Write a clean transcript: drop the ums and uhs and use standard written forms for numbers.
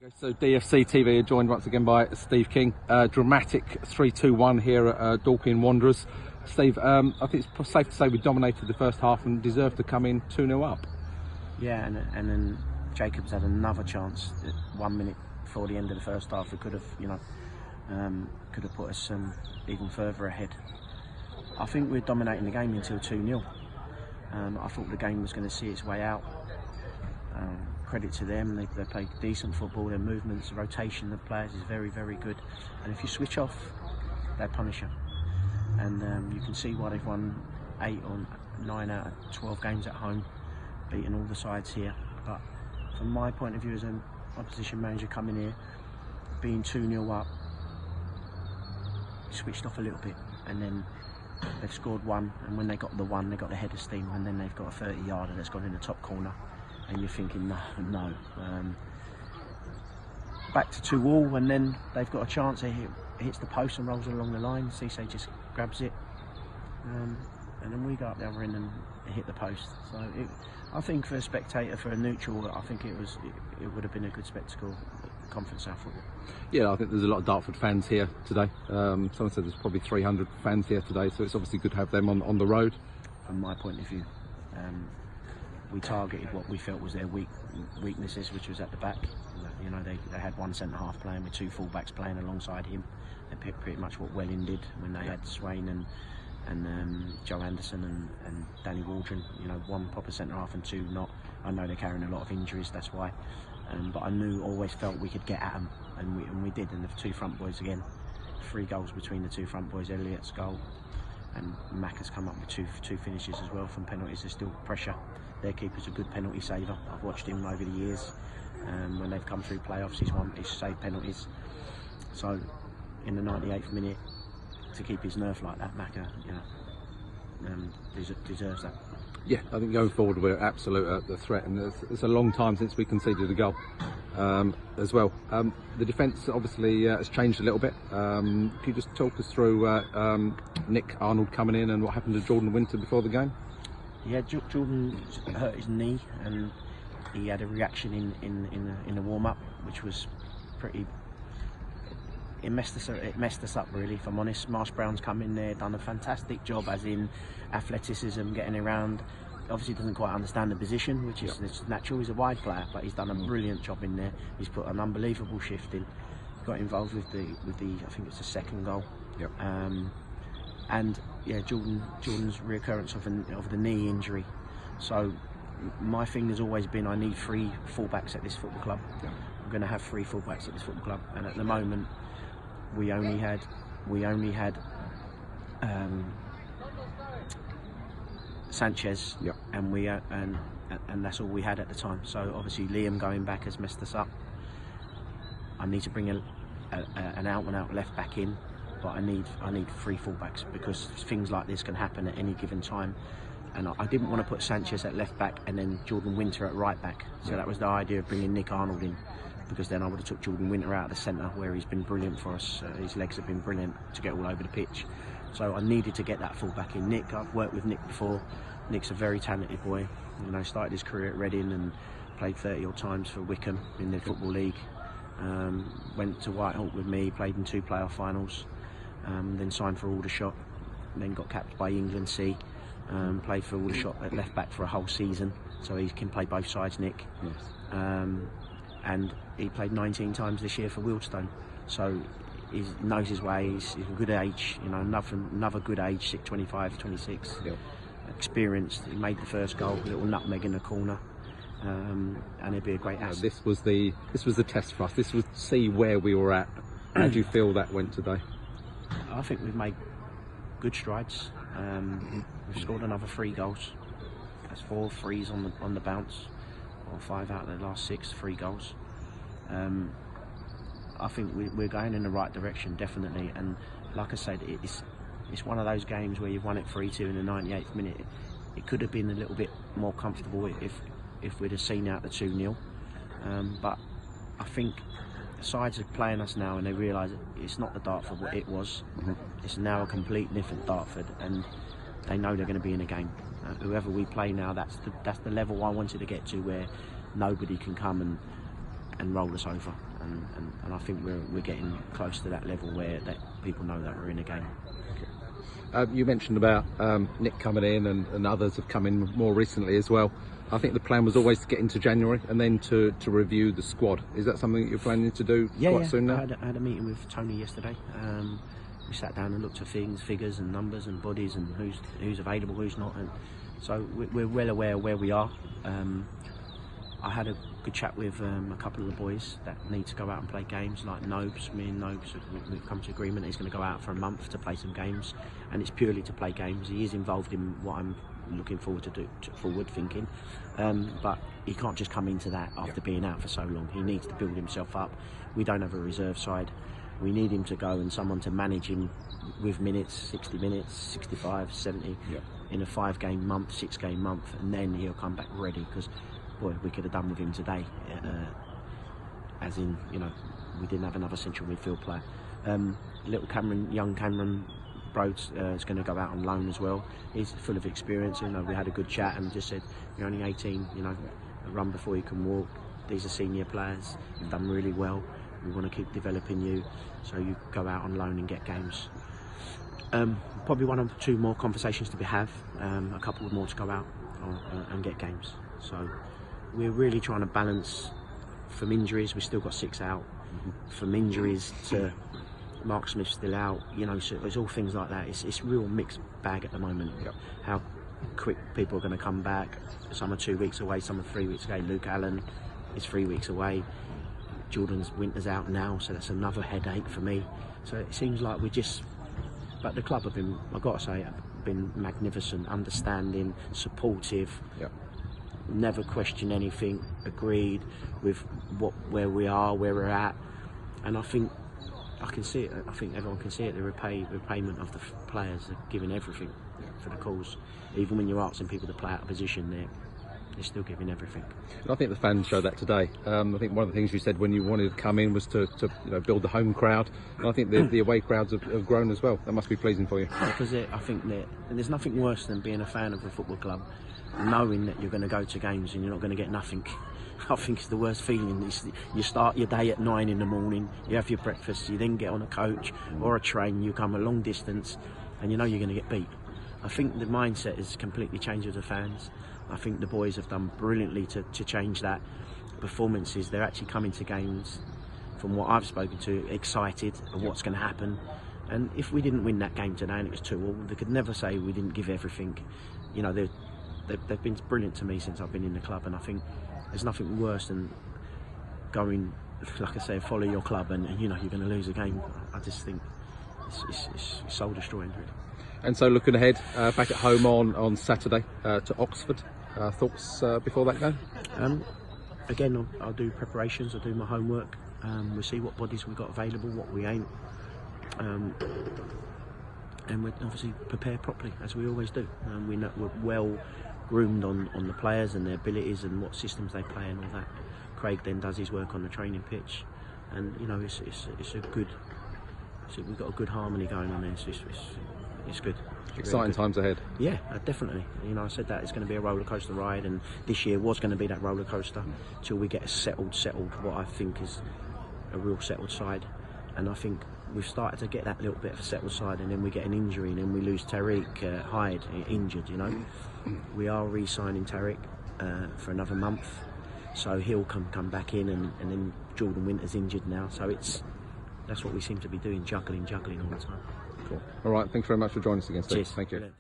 So DFC TV are joined once again by Steve King. Dramatic 3-2-1 here at Dorking Wanderers. Steve, I think it's safe to say we dominated the first half and deserved to come in 2-0 up. Yeah, and then Jacobs had another chance at 1 minute before the end of the first half. It could have, could have put us even further ahead. I think we're dominating the game until 2-0. I thought the game was going to see its way out. Credit to them, they played decent football. Their movements, the rotation of players is very, very good. And if you switch off, they punish you. And you can see why they've won 8 or 9 out of 12 games at home, beating all the sides here. But from my point of view as an opposition manager coming here, being 2-0 up, switched off a little bit, and then they've scored one, and when they got the one, they got the head of steam, and then they've got a 30-yarder that's gone in the top corner. And you're thinking, no. Back to 2-2, and then they've got a chance. It hits the post and rolls along the line. Cisse just grabs it, and then we go up the other end and hit the post. So I think for a spectator, for a neutral, I think it would have been a good spectacle. Conference South football. Yeah, I think there's a lot of Dartford fans here today. Someone said there's probably 300 fans here today, so it's obviously good to have them on the road. From my point of view, we targeted what we felt was their weaknesses, which was at the back. You know, they had one centre half playing with 2 full-backs playing alongside him. They picked pretty much what Welling did when they had Swain and Joe Anderson and Danny Waldron. You know, 1 proper centre half and 2 not. I know they're carrying a lot of injuries, that's why. But I always felt we could get at them, and we did. And the 2 front boys again, 3 goals between the 2 front boys. Elliott's goal, and Mack has come up with two finishes as well from penalties. There's still pressure. Their keeper's a good penalty saver. I've watched him over the years. When they've come through playoffs, he's saved penalties. So in the 98th minute, to keep his nerve like that, Macca, deserves that. Yeah, I think going forward we're absolute at the threat, and it's a long time since we conceded a goal as well. The defence obviously has changed a little bit. Can you just talk us through Nick Arnold coming in and what happened to Jordan Winter before the game? Yeah, Jordan hurt his knee, and he had a reaction in the warm-up, which was pretty. It messed us up really, if I'm honest. Marsh Brown's come in there, done a fantastic job, as in athleticism, getting around. Obviously doesn't quite understand the position, which is natural. He's a wide player, but he's done a brilliant job in there. He's put an unbelievable shift in. Got involved with the I think it's the 2nd goal. Yep. And yeah, Jordan's reoccurrence of the knee injury. So my thing has always been, I need 3 fullbacks at this football club. Yep. I'm going to have 3 fullbacks at this football club, and at the moment we only had Sanchez. Yep. And that's all we had at the time. So obviously Liam going back has messed us up. I need to bring an out-and-out left back in, but I need 3 fullbacks, because things like this can happen at any given time. And I didn't want to put Sanchez at left back and then Jordan Winter at right back. So that was the idea of bringing Nick Arnold in, because then I would have took Jordan Winter out of the centre, where he's been brilliant for us. His legs have been brilliant to get all over the pitch. So I needed to get that fullback in. Nick, I've worked with Nick before. Nick's a very talented boy. You know, started his career at Reading and played 30 odd times for Wickham in the Football League. Went to Whitehawk with me, played in 2 playoff finals. Then signed for Aldershot, then got capped by England C. Played for Aldershot at left back for a whole season, so he can play both sides, Nick. Yes. And he played 19 times this year for Wealdstone, so he knows his way. He's a good age, you know, another good age, 25, 26. Yep. Experienced. He made the first goal, a little nutmeg in the corner. And he'd be a great asset. This was the test for us. This was to see where we were at. How do you feel that went today? I think we've made good strides. We've scored another 3 goals. That's 4 threes on the bounce, or 5 out of the last 6 3 goals. I think we're going in the right direction, definitely. And like I said, it's one of those games where you've won it 3-2 in the 98th minute. It could have been a little bit more comfortable if we'd have seen out the 2-0. But I think the sides are playing us now, and they realise it's not the Dartford what it was. Mm-hmm. It's now a complete different Dartford, and they know they're going to be in a game. Whoever we play now, that's the level I wanted to get to, where nobody can come and roll us over. And I think we're getting close to that level where that people know that we're in a game. You mentioned about Nick coming in, and others have come in more recently as well. I think the plan was always to get into January and then to review the squad. Is that something that you're planning to do quite soon now? I had a meeting with Tony yesterday. We sat down and looked at things, figures and numbers and bodies and who's available, who's not. And so we're well aware of where we are. I had a good chat with a couple of the boys that need to go out and play games, like Nobes. Me and Nobes, we've come to agreement he's going to go out for a month to play some games, and it's purely to play games. He is involved in what I'm looking forward to do, forward thinking, but he can't just come into that after being out for so long. He needs to build himself up. We don't have a reserve side. We need him to go and someone to manage him with minutes, 60 minutes, 65, 70, in a 5-game month, 6-game month, and then he'll come back ready, because boy, we could have done with him today, as in, you know, we didn't have another central midfield player. Young Cameron Rhodes is going to go out on loan as well. He's full of experience. You know, we had a good chat and just said, you're only 18, you know, run before you can walk. These are senior players. You've done really well. We want to keep developing you, so you go out on loan and get games. Probably 1 or 2 more conversations to have. A couple more to go out and get games. So we're really trying to balance from injuries. We've still got 6 out. From injuries to Mark Smith still out, you know, so there's all things like that. It's real mixed bag at the moment. How quick people are going to come back. Some are 2 weeks away, some are 3 weeks away. Luke Allen is 3 weeks away. Jordan's Winter's out now, so that's another headache for me. So it seems like but the club have been, I've got to say, been magnificent, understanding, supportive. Never question anything, agreed with where we are, where we're at, and I think I can see it. I think everyone can see it. The repayment of the players are giving everything for the cause. Even when you're asking people to play out of position, they're still giving everything. And I think the fans showed that today. I think one of the things you said when you wanted to come in was to build the home crowd, and I think the away crowds have grown as well. That must be pleasing for you. Because I think that there's nothing worse than being a fan of a football club, knowing that you're going to go to games and you're not going to get nothing. I think it's the worst feeling. You start your day at 9 in the morning, you have your breakfast, you then get on a coach or a train, you come a long distance, and you know you're going to get beat. I think the mindset has completely changed with the fans. I think the boys have done brilliantly to change that. Performances, they're actually coming to games, from what I've spoken to, excited of what's going to happen. And if we didn't win that game today and it was 2-2, they could never say we didn't give everything. You know, they've been brilliant to me since I've been in the club, and I think there's nothing worse than going, like I say, follow your club and you know you're going to lose a game. I just think it's soul destroying, really. And so looking ahead, back at home on Saturday to Oxford, thoughts before that game? Again, I'll do preparations, I'll do my homework, we'll see what bodies we've got available, what we ain't, and we'll obviously prepare properly, as we always do. We know we're well groomed on the players and their abilities and what systems they play and all that. Craig then does his work on the training pitch, and you know it's a good. We've got a good harmony going on there. So it's good. Exciting really times ahead. Yeah, definitely. You know, I said that it's going to be a roller coaster ride, and this year was going to be that roller coaster till we get a settled. What I think is a real settled side, and I think we've started to get that little bit of a settled side, and then we get an injury, and then we lose Tariq Hyde injured. You know, we are re-signing Tariq for another month, so he'll come back in, and then Jordan Winter's injured now, so that's what we seem to be doing, juggling all the time. Cool. All right, thanks very much for joining us again, Steve. Cheers. Thank you.